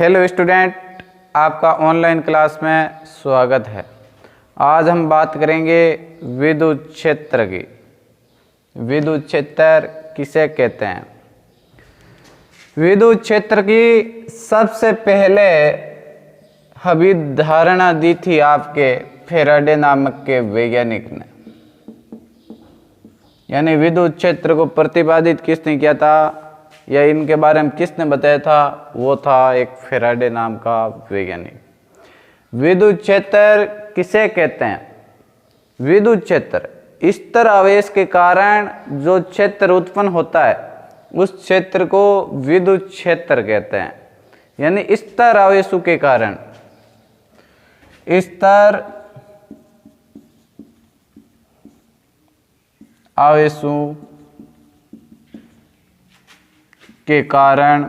Hello student, आपका online class में स्वागत है। आज हम बात करेंगे विद्युत क्षेत्र की। विद्युत क्षेत्र किसे कहते हैं? विद्युत क्षेत्र की सबसे पहले अभिधारणा दी थी आपके फैराडे नामक के वैज्ञानिक ने। यानी विद्युत क्षेत्र को प्रतिपादित किसने किया था या इनके बारे में किसने बताया था? वो था एक फैराडे नाम का वैज्ञानिक। विद्युत क्षेत्र किसे कहते हैं? विद्युत क्षेत्र स्तर आवेश के कारण जो क्षेत्र उत्पन्न होता है उस क्षेत्र को विद्युत क्षेत्र कहते हैं। यानी स्तर आवेशों के कारण, स्तर आवेशों के कारण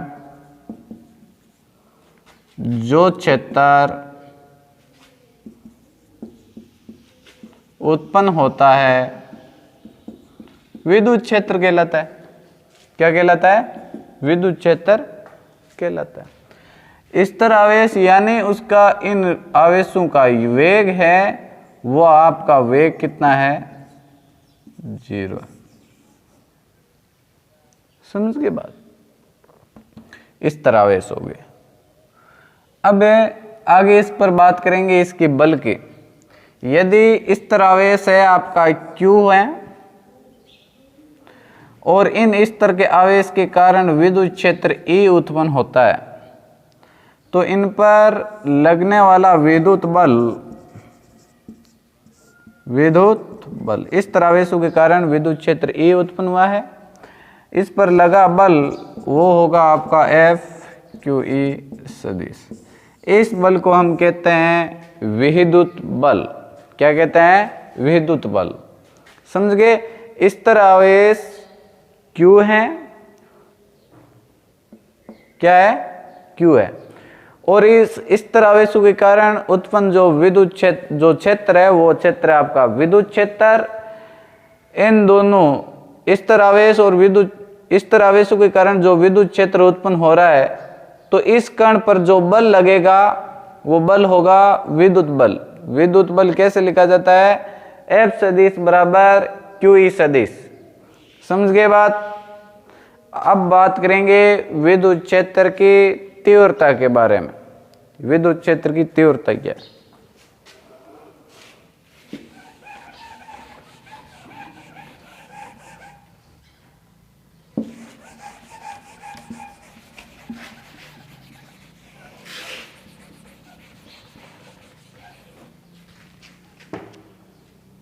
जो क्षेत्र उत्पन्न होता है विद्युत क्षेत्र कहलाता है। क्या कहलाता है? विद्युत क्षेत्र कहलाता है। स्तर आवेश यानी उसका इन आवेशों का वेग है, वो आपका वेग कितना है? 0। समझ के बाद स्तर आवेश हो गए। अब आगे इस पर बात करेंगे इसके बल की। यदि स्तर आवेश है आपका Q है और इन स्तर के आवेश के कारण विद्युत क्षेत्र E उत्पन्न होता है, तो इन पर लगने वाला विद्युत बल स्तर आवेशों के कारण विद्युत क्षेत्र E उत्पन्न हुआ है। इस पर लगा बल वो होगा आपका FQE सदिश। इस बल को हम कहते हैं विद्युत बल। क्या कहते हैं? विद्युत बल। समझ गए? स्तर आवेश Q है, क्या है? Q है, और इस स्तर आवेशों के कारण उत्पन्न जो विद्युत क्षेत्र क्षेत्र है वो क्षेत्र है आपका विद्युत क्षेत्र। इन दोनों स्तर आवेश और विद्युत स्तर आवेशों के कारण जो विद्युत क्षेत्र उत्पन्न हो रहा है, तो इस कण पर जो बल लगेगा वो बल होगा विद्युत बल। विद्युत बल कैसे लिखा जाता है? F सदिश बराबर QE सदिश। समझ गए बात? अब बात करेंगे विद्युत क्षेत्र की तीव्रता के बारे में। विद्युत क्षेत्र की तीव्रता क्या है?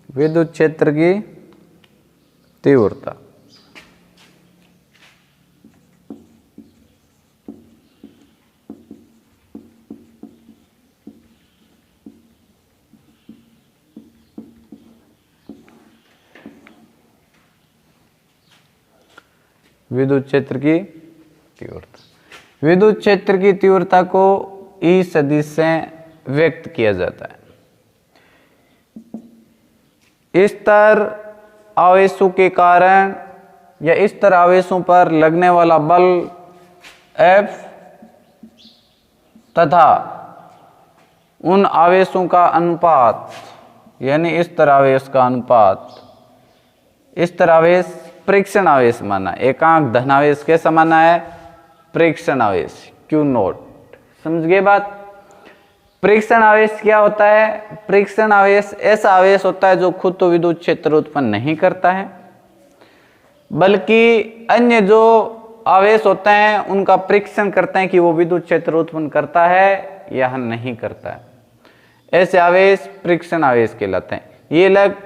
विद्युत क्षेत्र की तीव्रता विद्युत क्षेत्र की तीव्रता विद्युत क्षेत्र की तीव्रता को E सदिश से व्यक्त किया जाता है। स्तर आवेशों के कारण या स्तर आवेशों पर लगने वाला बल F तथा उन आवेशों का अनुपात यानी स्तर आवेश का अनुपात। स्तर आवेश परीक्षण आवेश माना, एकांक धनावेश कैसा माना है? परीक्षण आवेश Q0। समझ गए बात? परीक्षण आवेश क्या होता है? परीक्षण आवेश ऐसा आवेश होता है जो खुद तो विद्युत क्षेत्र उत्पन्न नहीं करता है, बल्कि अन्य जो आवेश होते हैं उनका परीक्षण करते हैं कि वो विद्युत क्षेत्र उत्पन्न करता है या नहीं करता है। ऐसे आवेश परीक्षण आवेश कहलाते हैं। ये अलग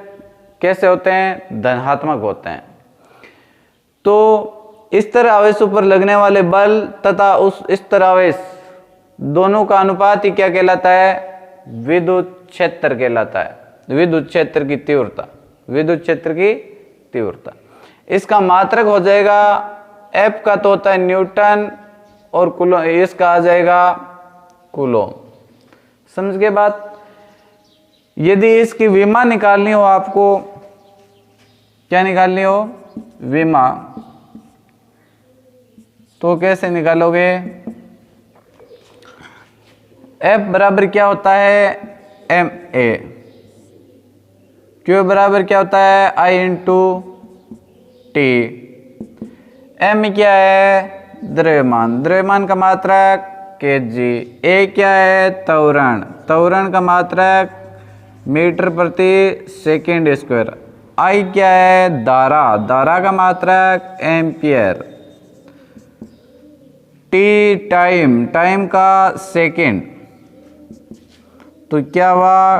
कैसे होते हैं? धनात्मक होते हैं। तो स्तर आवेशों पर लगने वाले बल तथा उस स्तर आवेश दोनों का अनुपात ही क्या कहलाता है? विद्युत क्षेत्र कहलाता है। विद्युत क्षेत्र की तीव्रता, विद्युत क्षेत्र की तीव्रता। इसका मात्रक हो जाएगा F का तो होता है न्यूटन और कूलम, इसका आ जाएगा कूलम। समझ गए बात? यदि इसकी विमा निकालनी हो आपको, क्या निकालनी हो? विमा, तो कैसे निकालोगे? एफ बराबर क्या होता है एम ए, क्यू बराबर क्या होता है आई इंटू टी, एम क्या है द्रव्यमान, द्रव्यमान का मात्रक केजी, ए क्या है त्वरण, त्वरण का मात्रक मीटर प्रति सेकेंड स्क्वायर, आई क्या है धारा, धारा का मात्रक एम्पियर, टी टाइम, टाइम का सेकेंड, तो क्या हुआ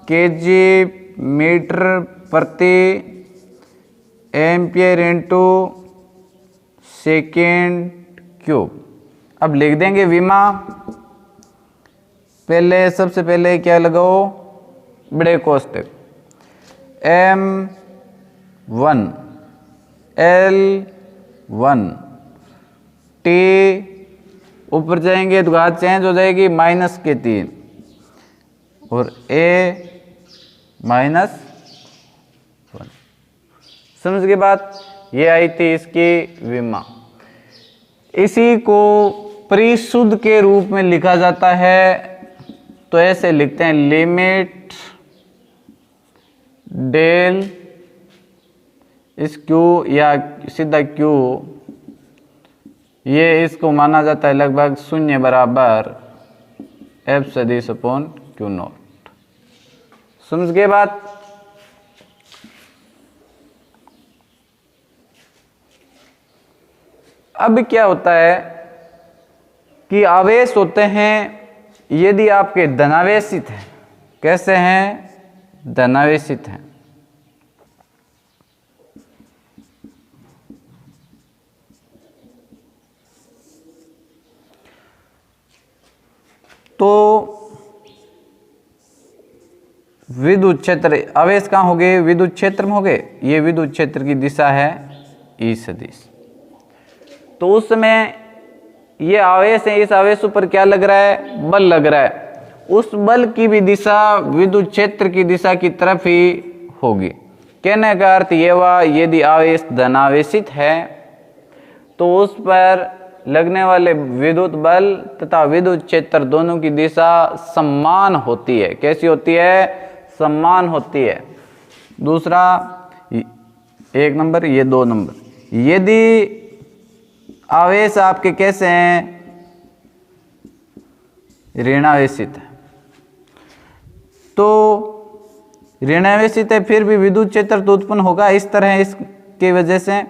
केजी मीटर प्रति एम्पियर इंटू सेकेंड क्यूब। अब लिख देंगे विमा, पहले सबसे पहले क्या लगाओ बड़े कोष्टक M1 L1 T, ऊपर जाएंगे तो घात चेंज हो जाएगी माइनस के 3 और A -1। समझ गए बात, ये आई थी इसकी विमा। इसी को परिशुद्ध के रूप में लिखा जाता है, तो ऐसे लिखते हैं लिमिट डेल इस क्यू या सीधा क्यू, ये इसको माना जाता है लगभग 0 बराबर एफ सदिश अपॉन क्यू नॉट। समझ गए बात। अब क्या होता है कि आवेश होते हैं, यदि आपके धनावेशित हैं, कैसे हैं धनावेशित हैं, तो विद्युत क्षेत्र आवेश कहाँ हो गए विद्युत क्षेत्र में हो गए, ये विद्युत क्षेत्र की दिशा है ई सदिश। तो उस समय ये आवेश है, इस आवेश पर क्या लग रहा है बल लग रहा है, उस बल की भी दिशा विद्युत क्षेत्र की दिशा की तरफ ही होगी। कहने का अर्थ ये हुआ यदि आवेश धनावेशित है तो उस पर लगने वाले विद्युत बल तथा विद्युत क्षेत्र दोनों की दिशा समान होती है। कैसी होती है समान होती है। दूसरा 1 नंबर, ये 2 नंबर, यदि आवेश आपके कैसे हैं ऋणावेशित है, तो ऋणावेशित है फिर भी विद्युत क्षेत्र तो उत्पन्न होगा इस तरह, इसके वजह से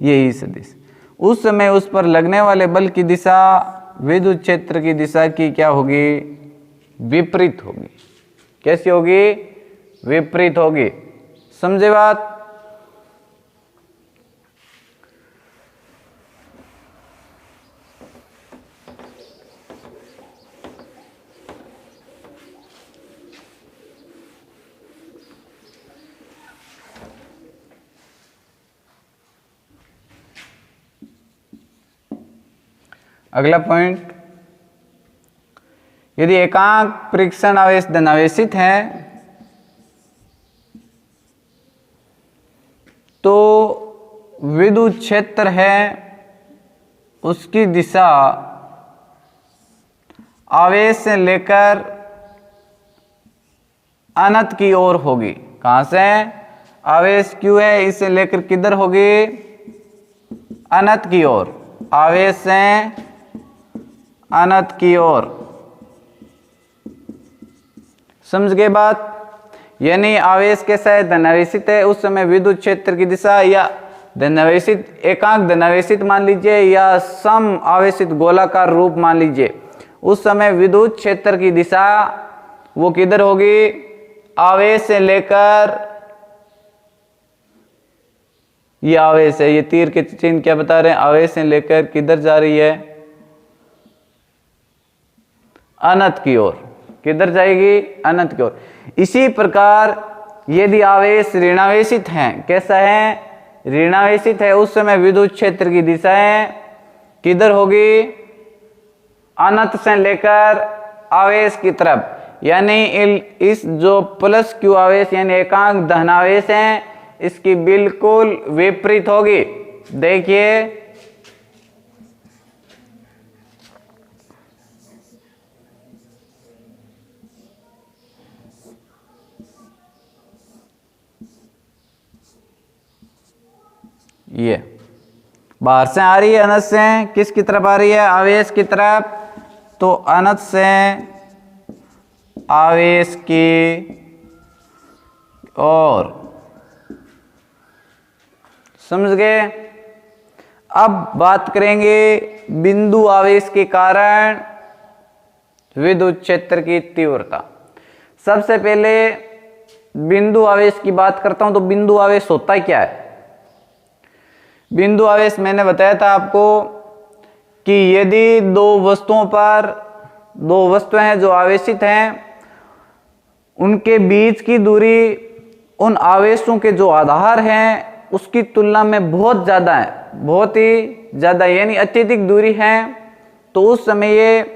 यही सदिश। उस समय उस पर लगने वाले बल की दिशा विद्युत क्षेत्र की दिशा की क्या होगी विपरीत होगी। कैसी होगी विपरीत होगी। समझे बात। अगला पॉइंट, यदि एकांक परीक्षण आवेश धनावेशित है तो विद्युत क्षेत्र है उसकी दिशा आवेश से लेकर अनंत की ओर होगी। कहां से आवेश क्यू है इसे लेकर किधर होगी अनंत की ओर, आवेश से अनंत की ओर। समझ गए बात। यानी आवेश कैसा है धनावेशित है, उस समय विद्युत क्षेत्र की दिशा या धनावेशित एकांक धनावेशित मान लीजिए या सम आवेशित गोलाकार रूप मान लीजिए, उस समय विद्युत क्षेत्र की दिशा वो किधर होगी आवेश से लेकर, ये आवेश है, ये तीर के चिन्ह क्या बता रहे हैं आवेश से लेकर किधर जा रही है अनंत की ओर। किधर जाएगी अनंत की ओर। इसी प्रकार यदि आवेश ऋणावेशित हैं, कैसा है ऋणावेशित है, उस समय विद्युत क्षेत्र की दिशाएं किधर होगी अनंत से लेकर आवेश की तरफ। यानी इस जो प्लस क्यू आवेश यानी एकांक धनावेश है इसकी बिल्कुल विपरीत होगी। देखिए ये बाहर से आ रही है, अनंत से किसकी तरफ आ रही है? आवेश की तरफ। तो अनंत से आवेश की और, समझ गए? अब बात करेंगे बिंदु आवेश के कारण विद्युत क्षेत्र की तीव्रता। सबसे पहले बिंदु आवेश की बात करता हूं। तो बिंदु आवेश होता क्या है? बिंदु आवेश मैंने बताया था आपको कि यदि दो वस्तुएं हैं जो आवेशित हैं, उनके बीच की दूरी उन आवेशों के जो आधार हैं उसकी तुलना में बहुत ज़्यादा है, बहुत ही ज़्यादा, यानी अत्यधिक दूरी है, तो उस समय ये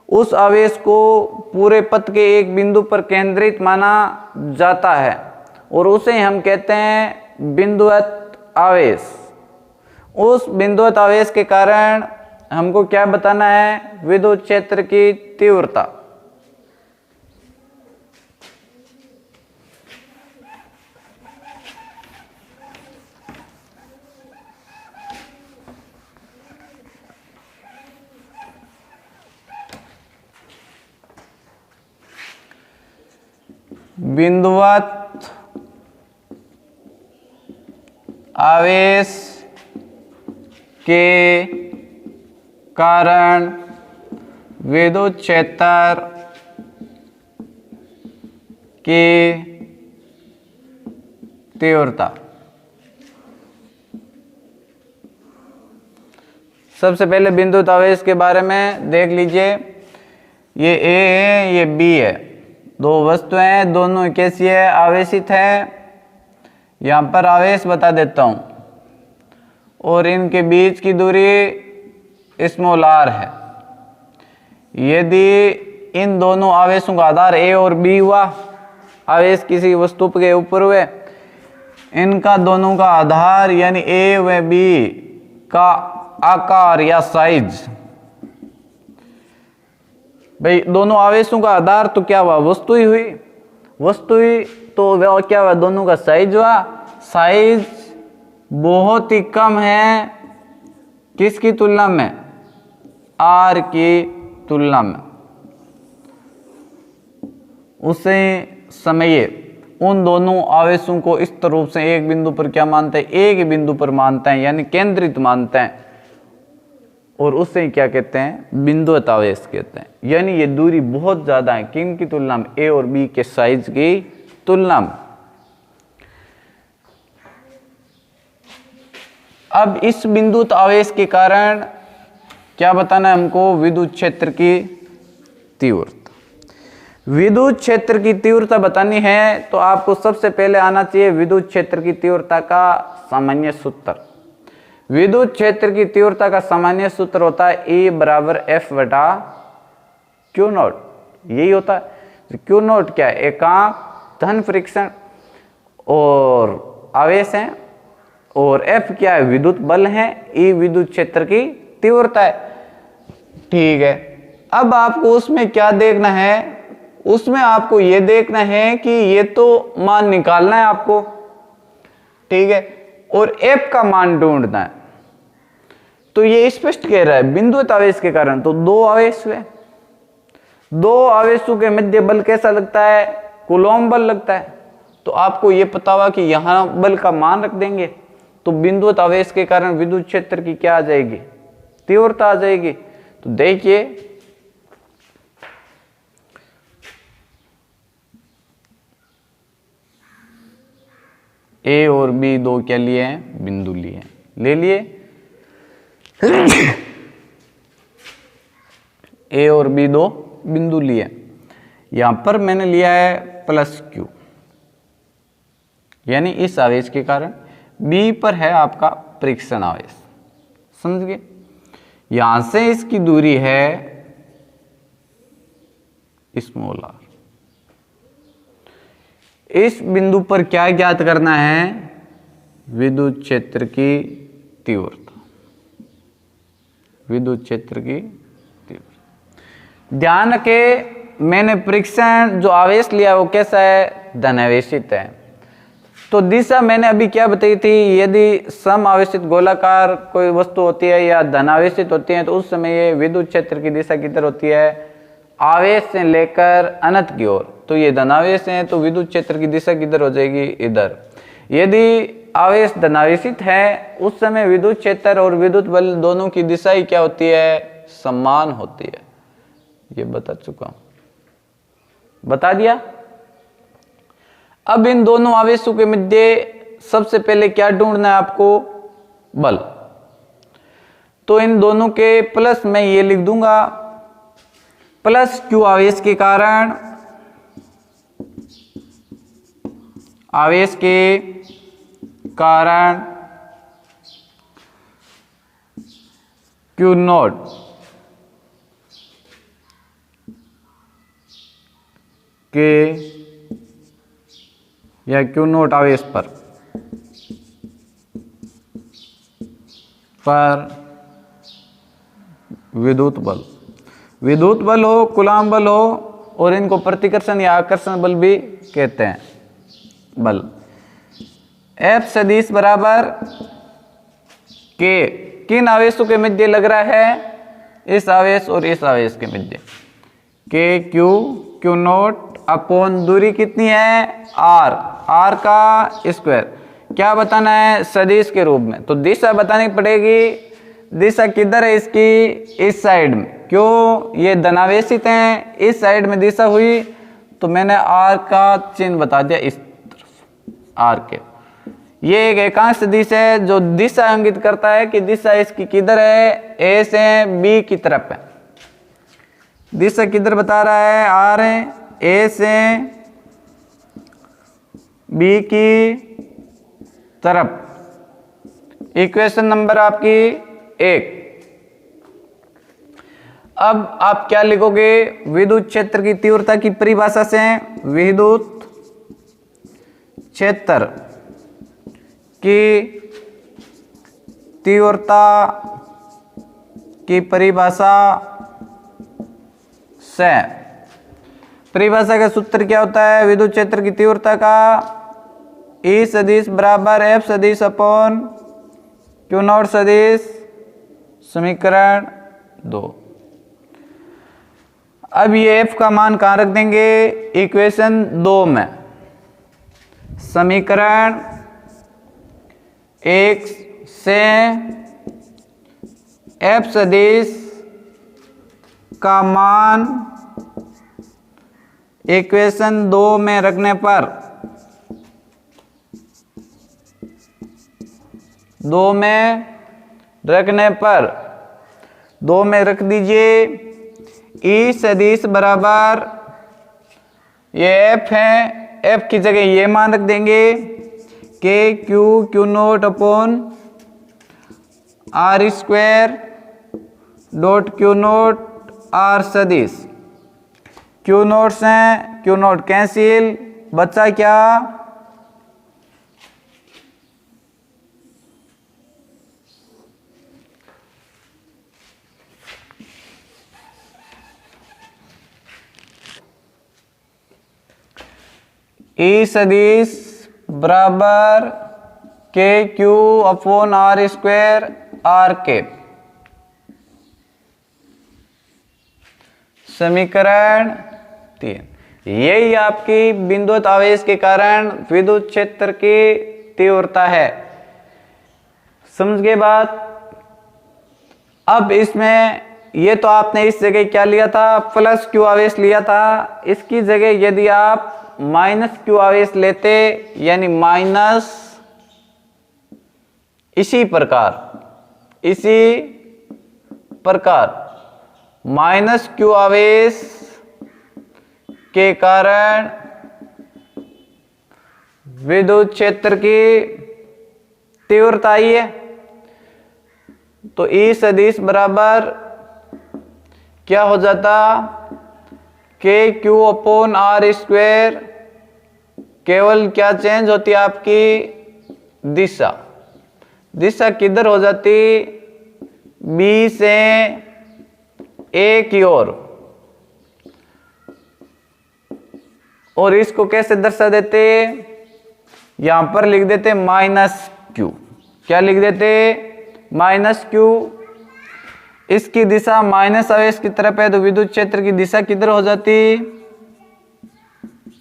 उस आवेश को पूरे पथ के एक बिंदु पर केंद्रित माना जाता है और उसे हम कहते हैं बिंदुवत आवेश। उस बिंदुवत आवेश के कारण हमको क्या बताना है? विद्युत क्षेत्र की तीव्रता। बिंदुवत आवेश के कारण विद्युत क्षेत्र की तीव्रता। सबसे पहले बिंदुवत आवेश के बारे में देख लीजिए। ये ए है, ये बी है, दो वस्तुएं हैं, दोनों कैसी है? आवेशित है। यहां पर आवेश बता देता हूं और इनके बीच की दूरी स्मॉल r है। यदि इन दोनों आवेशों का आधार a और b हुआ, आवेश किसी वस्तु के ऊपर हुए, इनका दोनों का आधार यानी a व b का आकार या साइज, भाई दोनों आवेशों का आधार तो क्या हुआ? वस्तु ही हुई। वस्तु हुई तो वह क्या हुआ? दोनों का साइज हुआ। साइज बहुत ही कम है किसकी तुलना में? r की तुलना में। उसे समय उन दोनों आवेशों को इस रूप से एक बिंदु पर क्या मानते हैं? एक ही बिंदु पर मानते हैं, यानी केंद्रित मानते हैं, और उससे क्या कहते हैं? बिंदुवत आवेश कहते हैं। यानी ये दूरी बहुत ज्यादा है, किन की तुलना में? ए और बी के साइज की तुलना में। अब इस बिंदुवत आवेश के कारण क्या बताना है हमको? विद्युत क्षेत्र की तीव्रता। विद्युत क्षेत्र की तीव्रता बतानी है तो आपको सबसे पहले आना चाहिए विद्युत क्षेत्र की तीव्रता का सामान्य सूत्र। विद्युत क्षेत्र की तीव्रता का सामान्य सूत्र होता है E बराबर F बटा Q नॉट। यही होता है। Q नॉट क्या है? एकांक धन फ्रिक्शन और आवेश है, और F क्या है? विद्युत बल है। E विद्युत क्षेत्र की तीव्रता है। ठीक है, अब आपको उसमें क्या देखना है? उसमें आपको ये देखना है कि ये तो मान निकालना है आपको, ठीक है, और F का मान ढूंढना है। तो ये स्पष्ट कह रहा है बिंदुवत आवेश के कारण तो दो आवेश हुए, दो आवेशों के मध्य बल कैसा लगता है? कूलॉम बल लगता है। तो आपको ये पता हुआ कि यहां बल का मान रख देंगे तो बिंदुवत आवेश के कारण विद्युत क्षेत्र की क्या आ जाएगी? तीव्रता आ जाएगी। तो देखिए ए और बी दो क्या लिए हैं? बिंदु लिए हैं, ले लिए। ए और बी दो बिंदु लिए। यहां पर मैंने लिया है प्लस क्यू, यानी इस आवेश के कारण। बी पर है आपका परीक्षण आवेश, समझ गए? यहां से इसकी दूरी है स्मॉल r। इस बिंदु पर क्या ज्ञात करना है? विद्युत क्षेत्र की तीव्रता। विद्युत क्षेत्र की तीव्रता। ध्यान रखें मैंने परीक्षण जो आवेश लिया वो कैसा है? धनावेशित है। तो दिशा मैंने अभी क्या बताई थी, यदि समआवेशित गोलाकार कोई वस्तु होती है या धनावेशित होती है तो उस समय ये विद्युत क्षेत्र की दिशा किधर होती है, आवेश से लेकर अनंत की ओर। तो ये धनावेश है तो विद्युत क्षेत्र की दिशा किधर हो जाएगी, इधर। यदि आवेश धनावेशित है उस समय विद्युत क्षेत्र और विद्युत बल दोनों की दिशा ही क्या होती है, समान होती है। ये बता चुका हूं, बता दिया। अब इन दोनों आवेशों के मध्य सबसे पहले क्या ढूंढना है आपको, बल। तो इन दोनों के प्लस में ये लिख दूंगा, प्लस क्यू आवेश के कारण, आवेश के कारण क्यू नॉट के या क्यू नॉट आवेश पर विद्युत बल, विद्युत बल हो, कूलाम बल हो, और इनको प्रतिकर्षण या आकर्षण बल भी कहते हैं। बल F सदिश बराबर के किन आवेशों के मध्य लग रहा है, इस आवेश और इस आवेश के मध्य, के क्यू नॉट अपॉन दूरी कितनी है, आर का स्क्वायर। क्या बताना है, सदिश के रूप में। तो दिशा बतानी पड़ेगी, दिशा किधर है इसकी, इस साइड में। क्यों, ये धनावेशित हैं, इस साइड में दिशा हुई तो मैंने आर का चिन्ह बता दिया इस तरफ, आर के। ये एक एकांश सदिश है जो दिशा इंगित करता है कि दिशा इसकी किधर है, ए से बी की तरफ है। दिशा किधर बता रहा है, आर है, ए से बी की तरफ। इक्वेशन नंबर आपकी 1। अब आप क्या लिखोगे, विद्युत क्षेत्र की तीव्रता की परिभाषा से, विद्युत क्षेत्र की तीव्रता की परिभाषा से, परिभाषा का सूत्र क्या होता है, विद्युत क्षेत्र की तीव्रता का E सदिश बराबर F सदिश अपॉन क्यू नॉट सदिश, समीकरण 2। अब ये F का मान कहां रख देंगे, इक्वेशन 2 में। समीकरण 1 से F सदिश का मान इक्वेशन 2 में रखने पर, 2 में रख दीजिए E सदिश बराबर, ये F है, F की जगह ये मान रख देंगे K q naught upon r square dot q naught r सदिश। क्यू नोट्स हैं, क्यू नोट कैंसिल, बचा क्या, E सदिश बराबर K q upon r square r के। समीकरण 3। यही आपकी बिंदुवत आवेश के कारण विद्युत क्षेत्र की तीव्रता है। समझ गए बात। अब इसमें ये तो आपने इस जगह क्या लिया था, प्लस क्यू आवेश लिया था, इसकी जगह यदि आप माइनस क्यू आवेश लेते, यानी माइनस इसी प्रकार माइनस क्यू आवेश के कारण विद्युत क्षेत्र की तीव्रता आई है। तो E सदिश बराबर क्या हो जाता, के क्यू अपॉन आर स्क्वायर, केवल क्या चेंज होती है आपकी दिशा किधर हो जाती, बी से ए की ओर। और इसको कैसे दर्शा देते, यहां पर लिख देते माइनस क्यू। क्या लिख देते? Minus Q. इसकी दिशा माइनस आवेश की तरफ है तो विद्युत क्षेत्र की दिशा किधर हो जाती?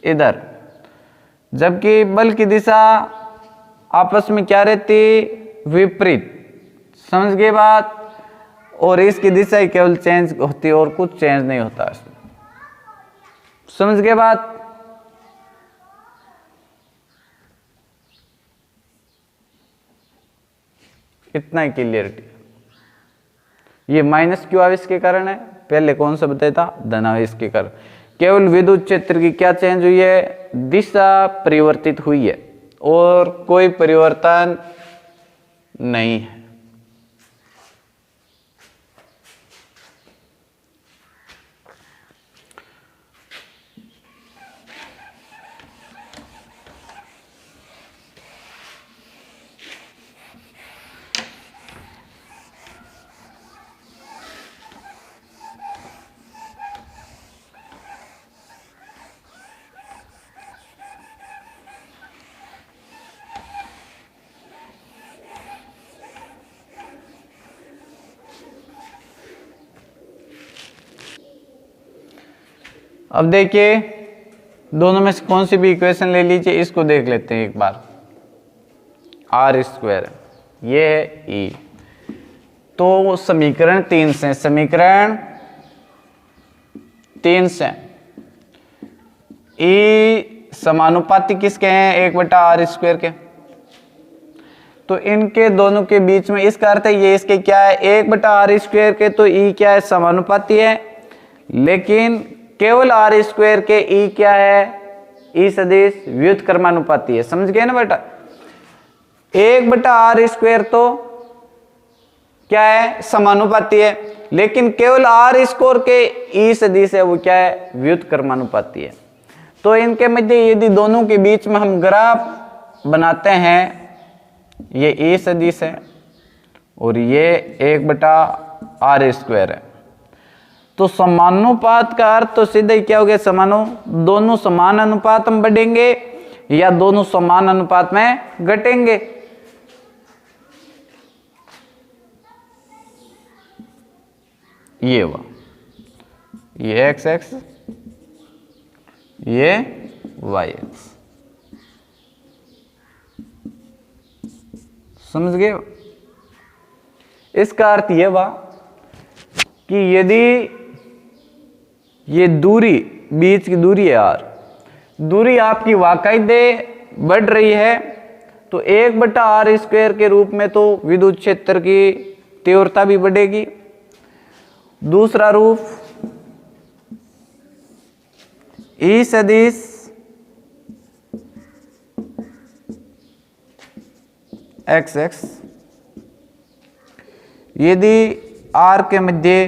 इधर। जबकि बल की दिशा आपस में क्या रहती? विपरीत। समझ गए बात? और इसकी दिशा ही केवल चेंज होती है और कुछ चेंज नहीं होता इसमें। समझ गए बात? इतना ही क्लियरिटी। ये माइनस क्यू आवेश के कारण है। पहले कौन सा बताया था? धनावेश के कारण। केवल विद्युत क्षेत्र की क्या चेंज हुई है? दिशा परिवर्तित हुई है और कोई परिवर्तन नहीं है। अब देखिए दोनों में से कौन सी भी इक्वेशन ले लीजिए, इसको देख लेते हैं एक बार। आर स्क्वायर ये है ई। तो समीकरण 3 से, समीकरण 3 से ई समानुपाती किसके हैं? 1/r स्क्वायर के। तो इनके दोनों के बीच में, इसका अर्थ है ये इसके क्या है? 1/r स्क्वायर के। तो ई क्या है? समानुपाती है। लेकिन केवल आर स्क्वायर के ई क्या है? ई सदिश व्युत्क्रमानुपाती है। समझ गए ना बेटा? 1/r स्क्वायर तो क्या है? समानुपाती है। लेकिन केवल आर स्क्वायर के ई सदिश है वो क्या है? व्युत्क्रमानुपाती है। तो इनके मध्य यदि दोनों के बीच में हम ग्राफ बनाते हैं, ये ई सदिश है और ये 1/r स्क्वायर है, तो समानुपात का अर्थ तो सीधा ही क्या हो गया? दोनों समान अनुपात में बढ़ेंगे या दोनों समान अनुपात में घटेंगे। ये हुआ, ये एक्स एक्स, ये वाई एक्स। समझ गए? इसका अर्थ यह हुआ कि यदि ये दूरी, बीच की दूरी है आर, दूरी आपकी वाकायदे बढ़ रही है, तो 1/r स्क्वायर के रूप में तो विद्युत क्षेत्र की तीव्रता भी बढ़ेगी। दूसरा रूप ई सदिश एक्स एक्स, यदि आर के मध्य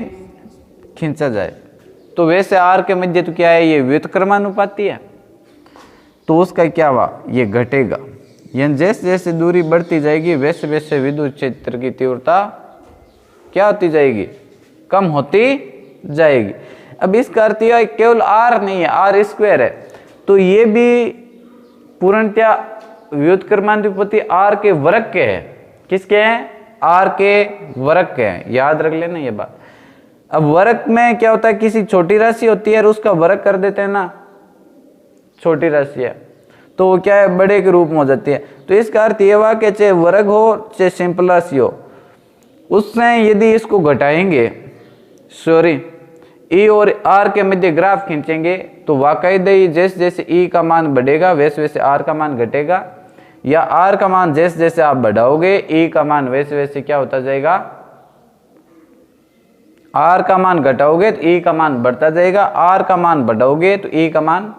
खींचा जाए तो वैसे आर के मध्य तो क्या है? ये व्युत्क्रमानुपाती है। तो उसका क्या हुआ? ये घटेगा। यानी जैसे जैसे दूरी बढ़ती जाएगी वैसे वैसे विद्युत क्षेत्र की तीव्रता क्या होती जाएगी? कम होती जाएगी। अब इसका अर्थ यह केवल आर नहीं है, आर स्क्वायर है, तो ये भी पूर्णतया व्युत्क्रमानुपाती आर के वर्ग के है। किसके हैं? आर के वर्ग के हैं। याद रख लेना ये बात। अब वर्ग में क्या होता है? किसी छोटी राशि होती है और उसका वर्ग कर देते हैं ना, छोटी राशि है तो वो क्या है? बड़े के रूप में हो जाती है। तो इसका अर्थ ये हुआ कि चाहे वर्ग हो चाहे सिंपल राशि हो, उसमें यदि इसको घटाएंगे, सॉरी ई और आर के मध्य ग्राफ खींचेंगे, तो वाकायदे ही जैसे जैसे ई का मान बढ़ेगा वैसे वैसे आर का मान घटेगा, या आर का मान जैसे जैसे आप बढ़ाओगे ई का मान वैसे वैसे क्या होता जाएगा? आर का मान घटाओगे तो ई का मान बढ़ता जाएगा, आर का मान बढ़ाओगे तो ई का मान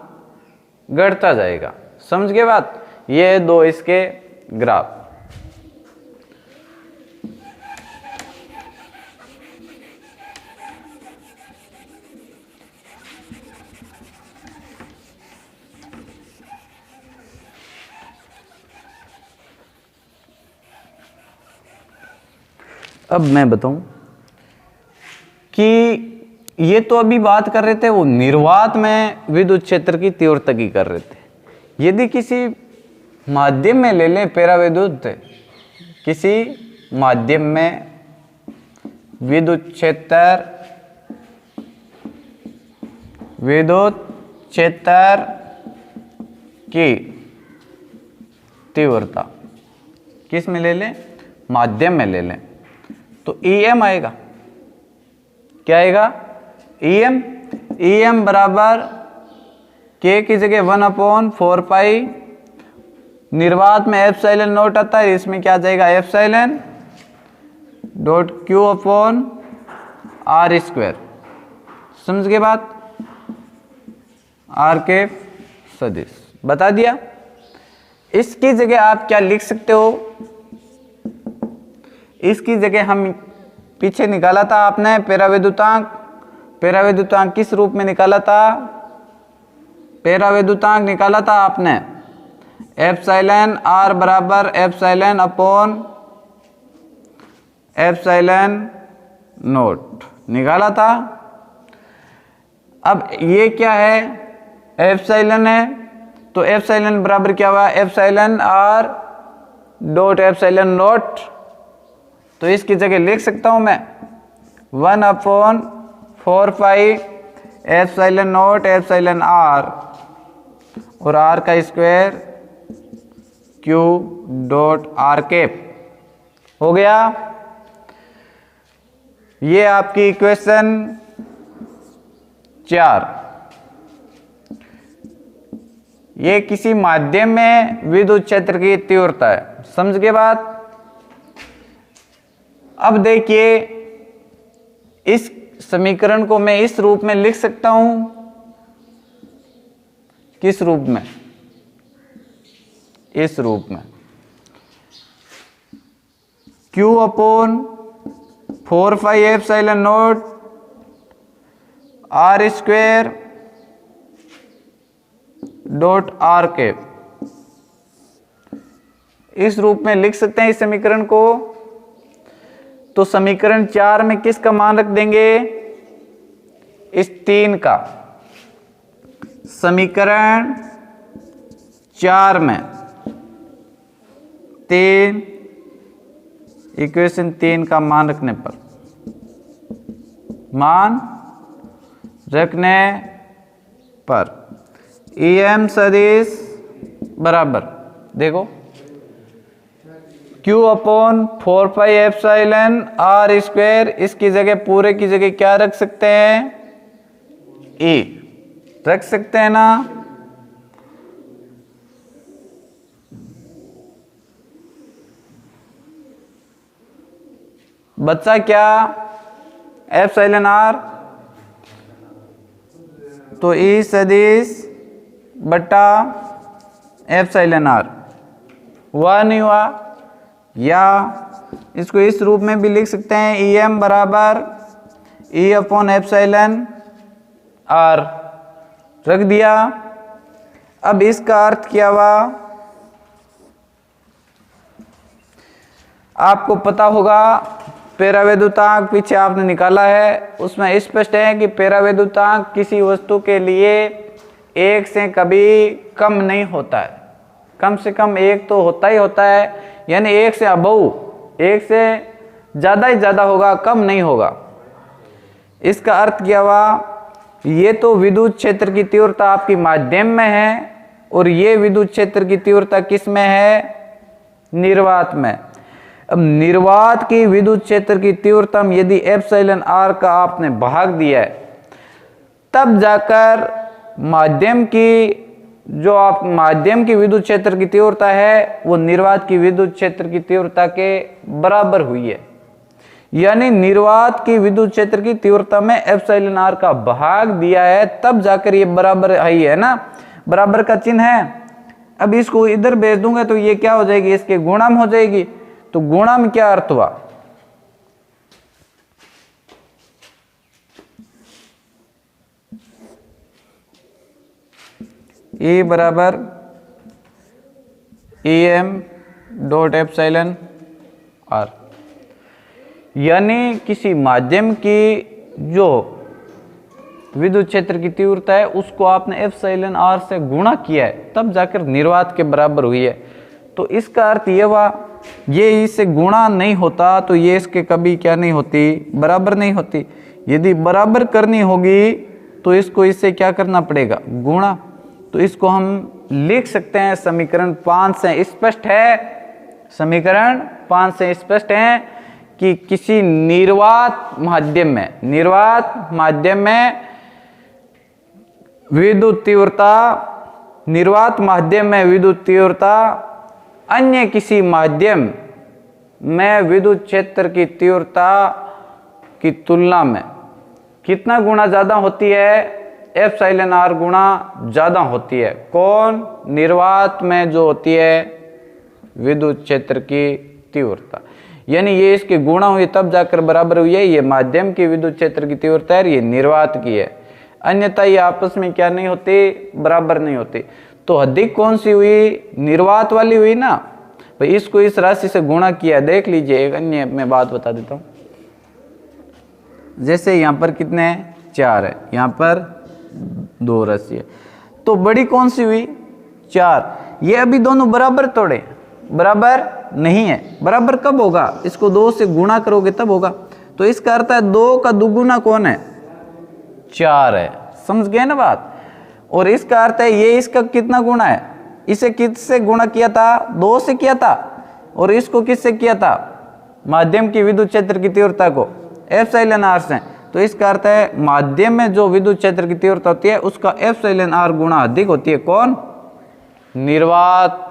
घटता जाएगा। समझ गए बात? ये दो इसके ग्राफ। अब मैं बताऊं कि ये तो अभी बात कर रहे थे वो निर्वात में विद्युत क्षेत्र की तीव्रता की कर रहे थे। यदि किसी माध्यम में ले लें परावैद्युत, किसी माध्यम में विद्युत क्षेत्र की तीव्रता, किस में ले लें, माध्यम में ले लें, तो EM आएगा। क्या आएगा, EM बराबर K की जगह 1/4 पाई, निर्वात में एप्सिलॉन नॉट आता है, इसमें क्या जाएगा epsilon dot Q upon R square. समझ गए बात, R के सदिश बता दिया। इसकी जगह आप क्या लिख सकते हो, इसकी जगह हम पीछे निकाला था आपने परावैद्युतांक, परावैद्युतांक किस रूप में निकाला था, परावैद्युतांक निकाला था आपने एप्सिलॉन R बराबर एप्सिलॉन अपॉन एप्सिलॉन नोट निकाला था। अब ये क्या है, एप्सिलॉन है, तो एप्सिलॉन बराबर क्या हुआ, epsilon R dot epsilon note, तो इसकी जगह लिख सकता हूं मैं 1/4 pi epsilon note epsilon R और R का square Q dot R cap हो गया। ये आपकी इक्वेशन 4। ये किसी माध्यम में विद्युत क्षेत्र की तीव्रता है, समझ गए बात। अब देखिए इस समीकरण को मैं इस रूप में लिख सकता हूं, किस रूप में, इस रूप में Q upon 4 pi epsilon not R square dot R cap, इस रूप में लिख सकते हैं इस समीकरण को। तो समीकरण 4 में किसका मान रख देंगे, इस 3 का, समीकरण 4 में 3, इक्वेशन 3 का मान रखने पर, मान रखने पर EM सदिश बराबर, देखो Q upon 4 pi epsilon R square, इसकी जगह पूरे की जगह क्या रख सकते हैं, E रख सकते हैं ना। बच्चा क्या, एप्सिलॉन R, तो E सदिश बटा एप्सिलॉन R हुआ नहीं हुआ, या इसको इस रूप में भी लिख सकते हैं EM बराबर E अपॉन एप्सिलॉन R रख दिया। अब इसका अर्थ क्या हुआ, आपको पता होगा परावैद्युतांक पीछे आपने निकाला है, उसमें स्पष्ट है कि परावैद्युतांक किसी वस्तु के लिए 1 से कभी कम नहीं होता है, कम से कम 1 तो होता ही होता है, यानी 1 से अबव, 1 से ज़्यादा ही ज़्यादा होगा, कम नहीं होगा। इसका अर्थ क्या हुआ, ये तो विद्युत क्षेत्र की तीव्रता आपकी माध्यम में है, और ये विद्युत क्षेत्र की तीव्रता किस में है, निर्वात में। अब निर्वात की विद्युत क्षेत्र की तीव्रता में यदि एप्सिलॉन R का आपने भाग दिया है, तब जाकर माध्यम की, जो आप माध्यम की विद्युत क्षेत्र की तीव्रता है वो निर्वात की विद्युत क्षेत्र की तीव्रता के बराबर हुई है, यानी निर्वात की विद्युत क्षेत्र की तीव्रता में एप्सिलॉन R का भाग दिया है, तब जाकर ये बराबर आई है ना, बराबर का चिन्ह है। अब इसको इधर भेज दूंगा तो ये क्या हो जाएगी, इसके गुणा में हो जाएगी। तो गुणा में क्या अर्थ हुआ, E बराबर EM डॉट एप्सिलॉन R, यानी किसी माध्यम की जो विद्युत क्षेत्र की तीव्रता है उसको आपने एप्सिलॉन R से गुणा किया है, तब जाकर निर्वात के बराबर हुई है। तो इसका अर्थ ये हुआ, ये इससे गुणा नहीं होता तो ये इसके कभी क्या नहीं होती, बराबर नहीं होती। यदि बराबर करनी होगी तो इसको इससे क्या करना पड़ेगा, गुणा। तो इसको हम लिख सकते हैं समीकरण 5 से स्पष्ट है, समीकरण 5 से स्पष्ट है कि किसी निर्वात माध्यम में विद्युत तीव्रता, निर्वात माध्यम में विद्युत तीव्रता अन्य किसी माध्यम में विद्युत क्षेत्र की तीव्रता की तुलना में कितना गुना ज्यादा होती है, एप्सिलॉन आर गुना ज्यादा होती है। कौन, निर्वात में जो होती है विद्युत क्षेत्र की तीव्रता, यानी ये इसके गुणा हुई तब जाकर बराबर हुई है। ये माध्यम की विद्युत क्षेत्र की तीव्रता है, ये निर्वात की है, अन्यथा ये आपस में क्या नहीं होती, बराबर नहीं होती। तो अधिक कौन सी हुई, निर्वात वाली हुई ना भाई। इसको इस राशि से गुणा किया, देख लीजिए। एक अन्य मैं बात बता देता हूं, जैसे यहां पर कितने हैं, 4 है, यहां पर 2 राशि है, तो बड़ी कौन सी हुई, 4। ये अभी दोनों बराबर तोड़े, बराबर नहीं है। बराबर कब होगा, इसको 2 से गुणा करोगे तब होगा। तो इसका अर्थ है 2 का दुगुना कौन है, 4 है। समझ गए ना बात। और इसका अर्थ है ये इसका कितना गुणा है, इसे किससे गुणा किया था, 2 से किया था, और इसको किससे किया था, माध्यम की विद्युत क्षेत्र की तीव्रता को एप्सिलॉन आर से। तो इसका अर्थ है माध्यम में जो विद्युत क्षेत्र की तीव्रता होती है उसका एप्सिलॉन आर गुणा अधिक होती है। कौन, निर्वात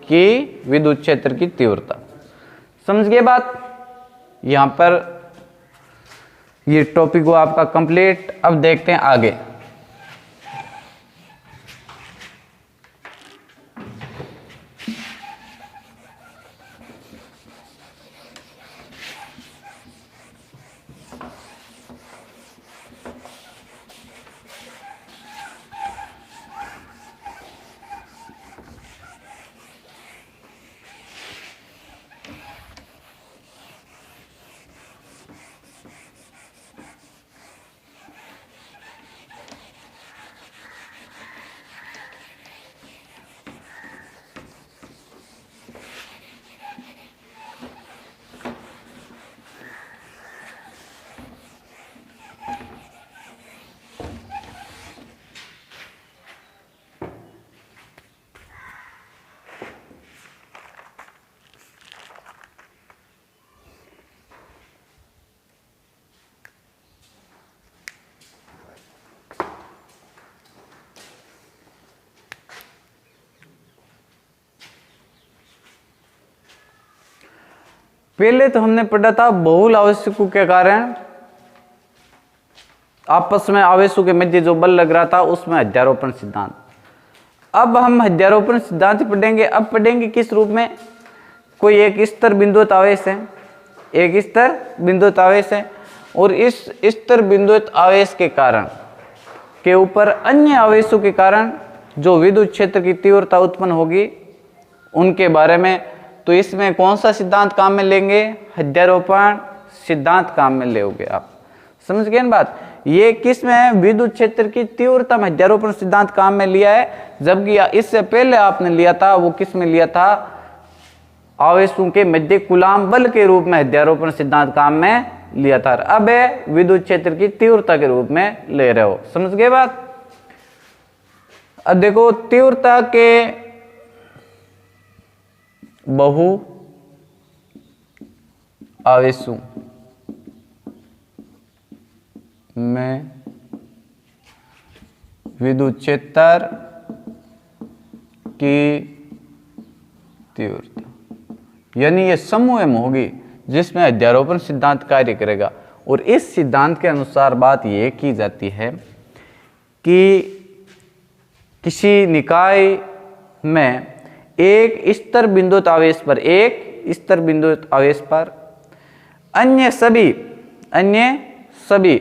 की विद्युत क्षेत्र की तीव्रता। समझ गए बात। यहां पर ये टॉपिक हुआ आपका कंप्लीट। अब देखते हैं आगे। पहले तो हमने पढ़ा था बहुल आवेशकों के कारण आपस में आवेशों के मध्य जो बल लग रहा था उसमें अध्यारोपण सिद्धांत। अब हम अध्यारोपण सिद्धांत पढ़ेंगे। अब पढ़ेंगे किस रूप में, कोई एक स्तर बिंदुवत आवेश है, एक स्तर बिंदुवत आवेश है, और इस स्तर बिंदुवत आवेश के कारण के ऊपर अन्य आवेशों के कारण जो विद्युत क्षेत्र की तीव्रता उत्पन्न होगी उनके बारे में। तो इसमें कौन सा सिद्धांत काम में लेंगे, अध्यारोपण सिद्धांत काम में लेोगे आप। समझ गए ना बात। ये किस में है, विद्युत क्षेत्र की तीव्रता में अध्यारोपण सिद्धांत काम में लिया है, जबकि इससे पहले आपने लिया था वो किस में लिया था, आवेशों के मध्य कूलाम बल के रूप में अध्यारोपण सिद्धांत काम में लिया था। अब है विद्युत क्षेत्र की तीव्रता के रूप में ले रहे हो। समझ गए बात। अब देखो तीव्रता के बहु आवेशों में विद्युत क्षेत्र की तीव्रता, यानी ये समूह में होगी जिसमें अध्यारोपण सिद्धांत कार्य करेगा। और इस सिद्धांत के अनुसार बात यह की जाती है कि किसी निकाय में एक स्तर बिंदुवत आवेश पर, एक स्तर बिंदुवत आवेश पर अन्य सभी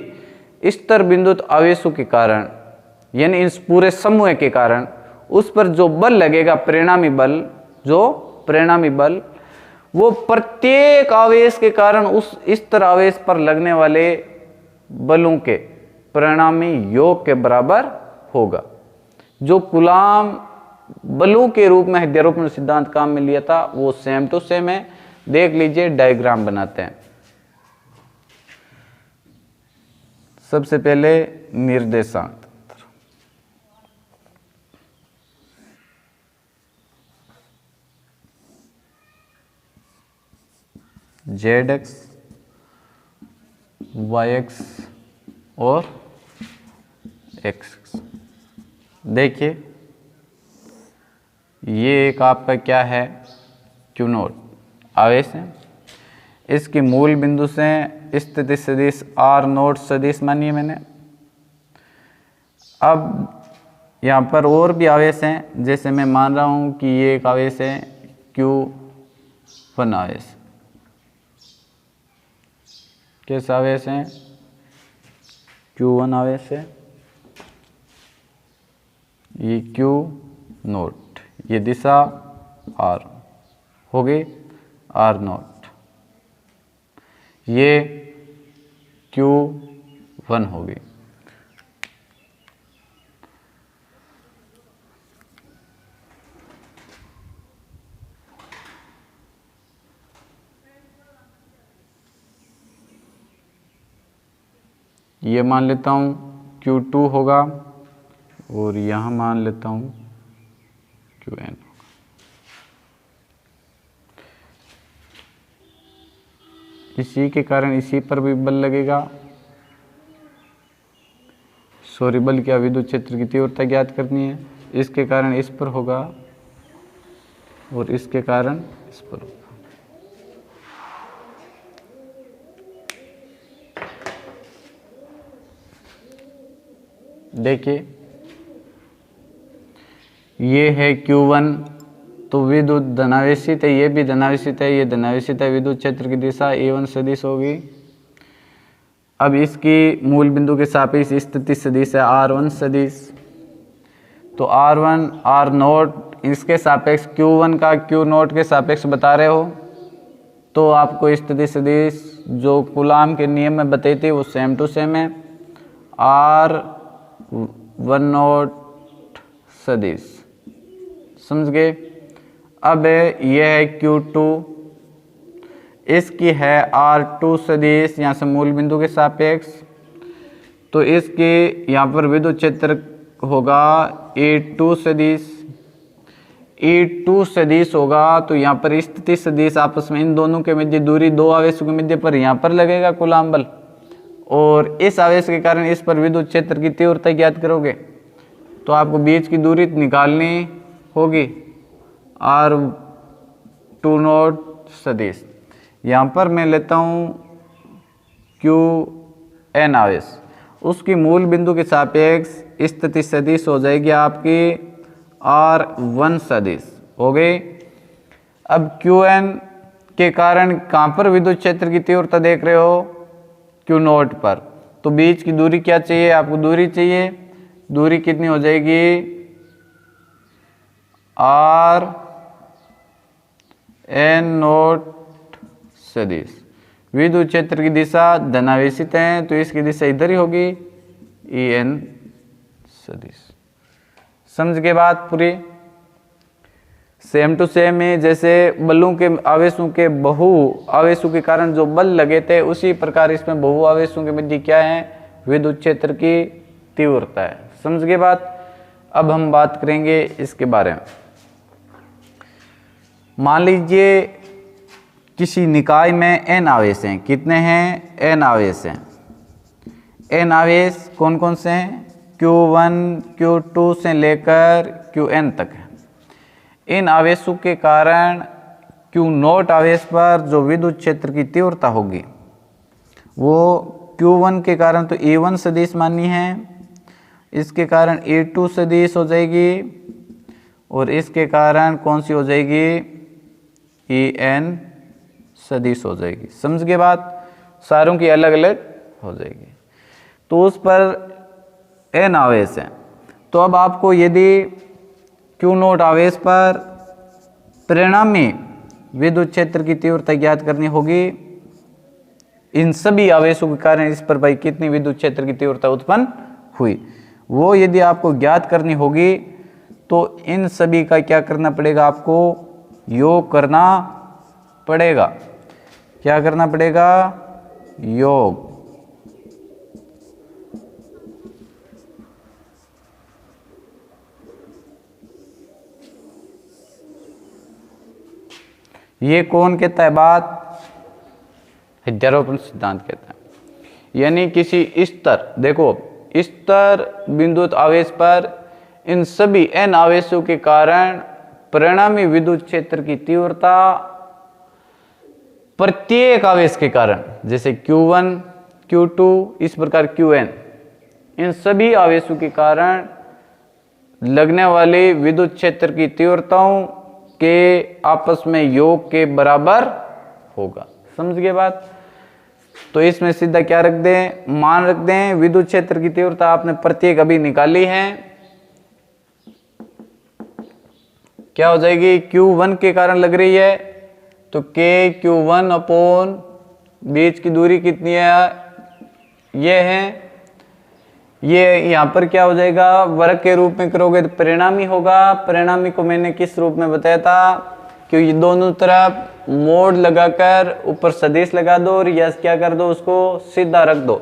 स्तर बिंदुवत आवेशों के कारण, यानी इस पूरे समूह के कारण उस पर जो बल लगेगा, परिणामी बल, वो प्रत्येक आवेश के कारण उस स्तर आवेश पर लगने वाले बलों के परिणामी योग के बराबर होगा। जो कूलाम बलों के रूप में अध्यारोपण सिद्धांत काम में लिया था वो सेम टू सेम है। देख लीजिए, डायग्राम बनाते हैं। सबसे पहले निर्देशांक, ZX, YX और XX। देखिए ये एक आपका क्या है, Q नोट आवेश है। इसकी मूल बिंदु से स्थिति सदिश R नोट सदिश मानिए मैंने। अब यहाँ पर और भी आवेश हैं, जैसे मैं मान रहा हूँ कि ये एक आवेश है Q1 आवेश। किस आवेश है? Q1 आवेश है। ये Q नोट, ये दिशा R हो गई, R नोट, ये Q1 होगी। ये मान लेता हूँ Q2 होगा और यहाँ मान लेता हूँ Qn। इसी के कारण इसी पर भी बल लगेगा। सॉरी, बल क्या, विद्युत क्षेत्र की तीव्रता ज्ञात करनी है। इसके कारण इस पर होगा और इसके कारण इस पर होगा। देखिए ये है Q1, तो विद्युत धनावेशित है, ये भी धनावेशित है, ये धनावेशित है। विद्युत क्षेत्र की दिशा A1 सदिश होगी। अब इसकी मूल बिंदु के सापेक्ष स्थिति सदिश है R1 सदिश, तो R1 R नोट इसके सापेक्ष Q1 का Q नोट के सापेक्ष बता रहे हो, तो आपको स्थिति सदिश जो कूलाम के नियम में बताई थी वो सेम टू सेम है, R1 नोट सदिश। समझ गए? अब यह है Q2, इसकी है R2 सदिश, यहाँ से मूल बिंदु के सापेक्ष, तो इसके यहाँ पर विद्युत क्षेत्र होगा A2 सदिश। E2 सदिश होगा तो यहाँ पर स्थिति सदिश आपस में इन दोनों के मध्य दूरी दो आवेशों के मध्य पर यहाँ पर लगेगा कूलाम बल, और इस आवेश के कारण इस पर विद्युत क्षेत्र की तीव्रता ज्ञात करोगे तो आपको बीच की दूरी निकालनी होगी R2 नोट सदिश। यहाँ पर मैं लेता हूँ Qn आवेश, उसकी मूल बिंदु के सापेक्ष स्थिति सदिश हो जाएगी आपकी R1 सदिश हो गई। अब Qn के कारण कहाँ पर विद्युत क्षेत्र की तीव्रता देख रहे हो? Q नोट पर, तो बीच की दूरी क्या चाहिए आपको? दूरी चाहिए। दूरी कितनी हो जाएगी? Rn नोट सदिश। विद्युत क्षेत्र की दिशा धनावेशित है तो इसकी दिशा इधर ही होगी, En सदिश। समझ के बात पूरी? सेम टू सेम है, जैसे बलों के आवेशों के बहु आवेशों के कारण जो बल लगे थे उसी प्रकार इसमें बहु आवेशों के मध्य क्या है? विद्युत क्षेत्र की तीव्रता है। समझ गए बात? अब हम बात करेंगे इसके बारे में। मान लीजिए किसी निकाय में n आवेश हैं। कितने हैं? n आवेश हैं। n आवेश कौन कौन से हैं? Q1 Q2 से लेकर Qn तक है। इन आवेशों के कारण Q नोट आवेश पर जो विद्युत क्षेत्र की तीव्रता होगी वो Q1 के कारण तो E1 सदिश माननी है, इसके कारण E2 सदिश हो जाएगी और इसके कारण कौन सी हो जाएगी? En सदिश हो जाएगी। समझ गए बात? सारों की अलग अलग हो जाएगी। तो उस पर n आवेश है, तो अब आपको यदि Q नोट आवेश पर परिणामी विद्युत क्षेत्र की तीव्रता ज्ञात करनी होगी, इन सभी आवेशों के कारण इस पर भाई कितनी विद्युत क्षेत्र की तीव्रता उत्पन्न हुई वो यदि आपको ज्ञात करनी होगी तो इन सभी का क्या करना पड़ेगा आपको, योग करना पड़ेगा। क्या करना पड़ेगा, योग। ये कौन कहता है बात, अध्यारोपण सिद्धांत कहता है। यानी किसी स्तर, देखो स्तर बिंदुत आवेश पर इन सभी n आवेशों के कारण परिणामी विद्युत क्षेत्र की तीव्रता प्रत्येक आवेश के कारण, जैसे Q1 Q2 इस प्रकार Qn, इन सभी आवेशों के कारण लगने वाले विद्युत क्षेत्र की तीव्रताओं के आपस में योग के बराबर होगा। समझ गए बात। तो इसमें सीधा क्या रख दें, मान रख दें, विद्युत क्षेत्र की तीव्रता आपने प्रत्येक अभी निकाली है, क्या हो जाएगी, Q1 के कारण लग रही है तो KQ1 अपॉन बीच की दूरी कितनी है, ये है, ये यहां पर क्या हो जाएगा, वर्ग के रूप में करोगे तो परिणामी होगा। परिणामी को मैंने किस रूप में बताया था, कि ये दोनों तरफ मोड़ लगाकर ऊपर सदिश लगा दो और यस क्या कर दो, उसको सीधा रख दो।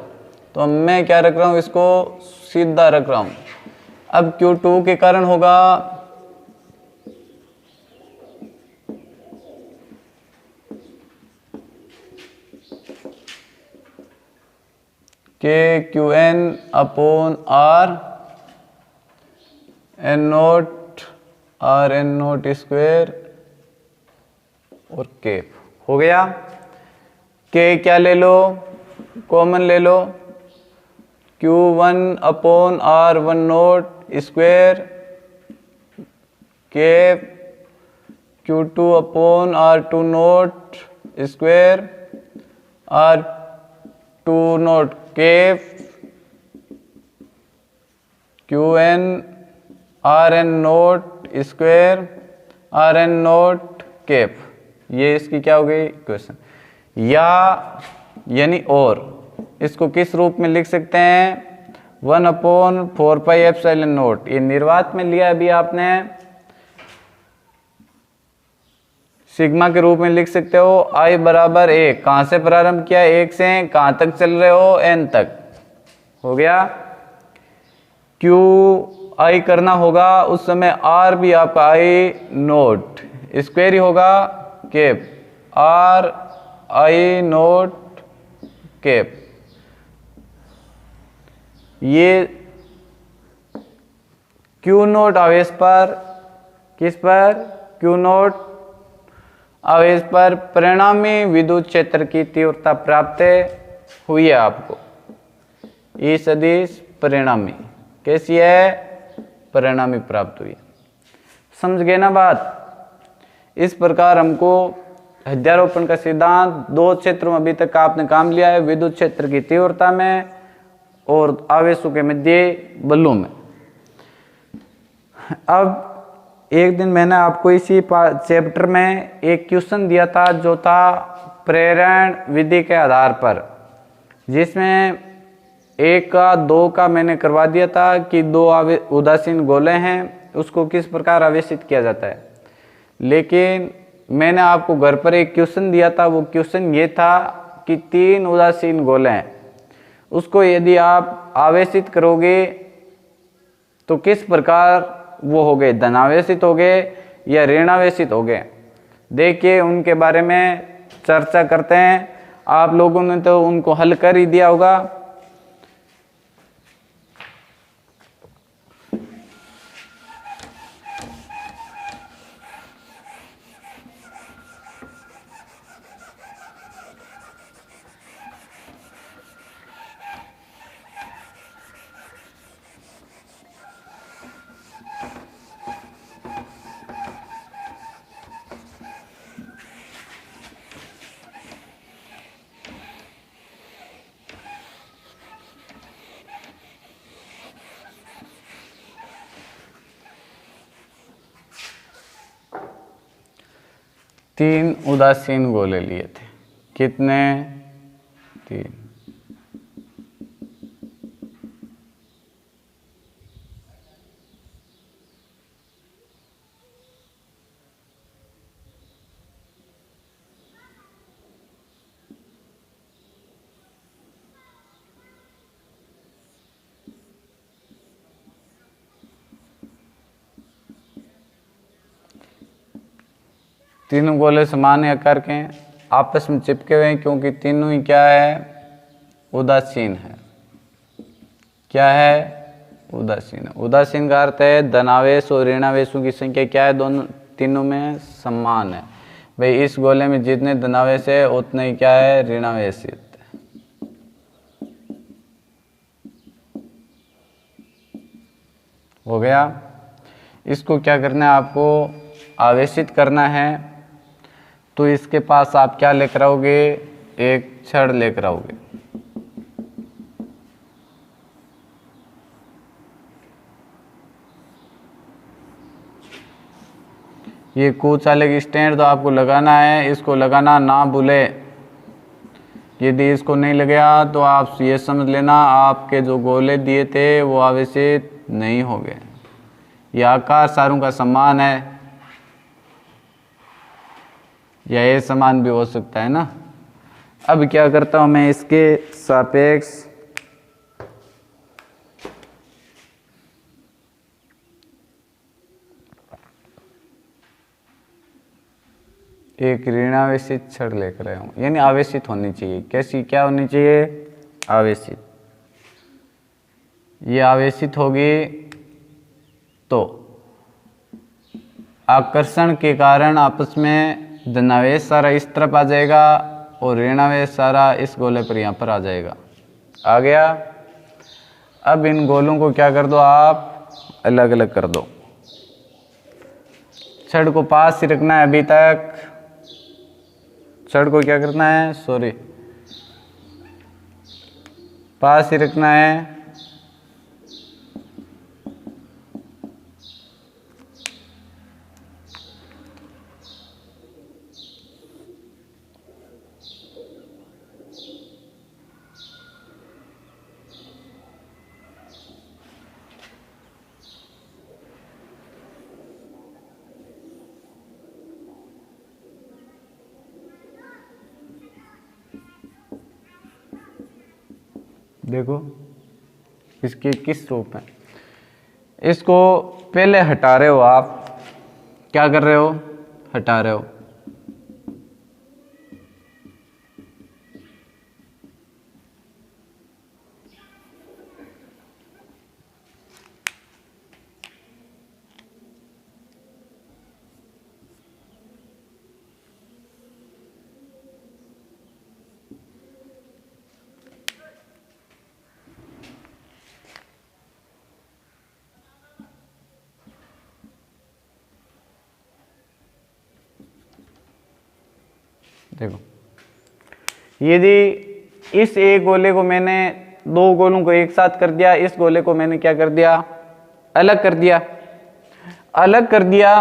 तो मैं क्या रख रहा हूं, इसको सीधा रख रहा हूं। अब Q2 के कारण होगा KQN upon R N0 R N0 square और केप हो गया। के क्या ले लो, कॉमन ले लो, Q1 upon R10 square cap Q2 upon R20 square R20 cap Qn Rn0 square Rn0 cap. ये इसकी क्या हो गई इक्वेशन, या यानी और इसको किस रूप में लिख सकते हैं, 1/4πε0। ये निर्वात में लिया अभी आपने, सिग्मा के रूप में लिख सकते हो। I बराबर 1, कहां से प्रारंभ किया, 1 से कहां तक चल रहे हो, n तक, हो गया। Q I करना होगा उस समय, R भी आपका I0 स्क्वायर ही होगा केप R I0 केप। ये Q0 आवेश पर, किस पर, Q0 आवेश पर परिणामी विद्युत क्षेत्र की तीव्रता प्राप्त हुई है आपको। ई सदिश परिणामी कैसी है, परिणामी प्राप्त हुई। समझ गए ना बात। इस प्रकार हमको अध्यारोपण का सिद्धांत दो क्षेत्रों में अभी तक आपने काम लिया है, विद्युत क्षेत्र की तीव्रता में और आवेशों के मध्य बलों में। अब एक दिन मैंने आपको इसी चैप्टर में एक क्वेश्चन दिया था जो था प्रेरण विधि के आधार पर, जिसमें 1 का 2 का मैंने करवा दिया था कि 2 उदासीन गोले हैं, उसको किस प्रकार आवेशित किया जाता है। लेकिन मैंने आपको घर पर एक क्वेश्चन दिया था, वो क्वेश्चन ये था कि 3 उदासीन गोले हैं, उसको यदि आप आवेशित करोगे तो किस प्रकार वो हो गए, धनावेशित हो गए या ऋणावेशित हो गए। देखिए उनके बारे में चर्चा करते हैं। आप लोगों ने तो उनको हल कर ही दिया होगा। तीन उदासीन गोले लिए थे, कितने, 3। तीनों गोले समान आकार के हैं, आपस में चिपके हुए हैं, क्योंकि तीनों ही क्या है, उदासीन है। क्या है, उदासीन है। उदासीन का अर्थ है धनावेश और ऋणावेशों की संख्या क्या है, दोनों तीनों में समान है। भाई इस गोले में जितने धनावेश है उतने ही क्या है, ऋणावेश। हो गया। इसको क्या करना है, आपको आवेशित करना है। तो इसके पास आप क्या लेकर आओगे, एक छड़ लेकर आओगे। ये कुचालक स्टैंड तो आपको लगाना है, इसको लगाना ना भूले। यदि इसको नहीं लगाया तो आप ये समझ लेना आपके जो गोले दिए थे वो आवेशित नहीं हो गए। ये आकार सारों का समान है, या ये समान भी हो सकता है ना। अब क्या करता हूं मैं, इसके सापेक्ष एक ऋणावेशित छड़ लेकर आया हूं, यानी आवेशित होनी चाहिए। कैसी, क्या होनी चाहिए, आवेशित। ये आवेशित होगी तो आकर्षण के कारण आपस में धनावेश सारा इस तरफ आ जाएगा और ऋणावेश सारा इस गोले पर यहाँ पर आ जाएगा। आ गया। अब इन गोलों को क्या कर दो, आप अलग अलग कर दो। छड़ को पास ही रखना है अभी तक। छड़ को क्या करना है, सॉरी, पास ही रखना है। देखो इसके किस रूप में, इसको पहले हटा रहे हो आप। क्या कर रहे हो, हटा रहे हो। देखो यदि इस एक गोले को मैंने, दो गोलों को एक साथ कर दिया, इस गोले को मैंने क्या कर दिया, अलग कर दिया। अलग कर दिया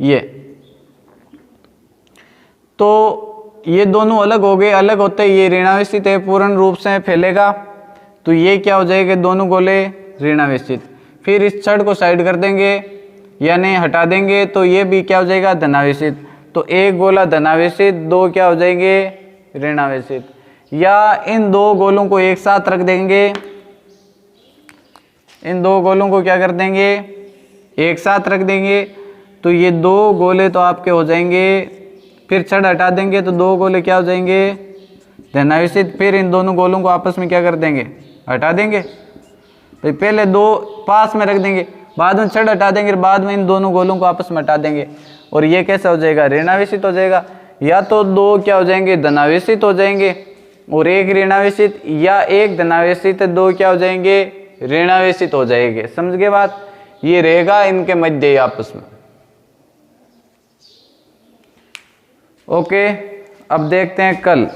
ये, तो ये दोनों अलग हो गए। अलग होते ही ये ऋणावेशित है, पूर्ण रूप से फैलेगा। तो ये क्या हो जाएगा, दोनों गोले ऋणावेशित। फिर इस छड़ को साइड कर देंगे यानी हटा देंगे, तो ये भी क्या हो जाएगा, धनावेशित। तो एक गोला धनावेशित, दो क्या हो जाएंगे, ऋणावेशित। या इन दो गोलों को एक साथ रख देंगे, इन दो गोलों को क्या कर देंगे, एक साथ रख देंगे। तो ये दो गोले तो आपके हो जाएंगे। फिर छड़ हटा देंगे तो दो गोले क्या हो जाएंगे, धनावेशित। फिर इन दोनों गोलों को आपस में क्या कर देंगे, हटा देंगे। तो पहले दो पास में रख देंगे, बाद में छड़ हटा देंगे, बाद में इन दोनों गोलों को आपस में हटा देंगे। और ये कैसा हो जाएगा, ऋणावेशित हो जाएगा। या तो दो क्या हो जाएंगे, धनावेशित हो जाएंगे और एक ऋणावेशित, या एक धनावेशित दो क्या हो जाएंगे, ऋणावेशित हो जाएंगे। समझ गए बात। ये रहेगा इनके मध्य ही आपस में। ओके, अब देखते हैं कल।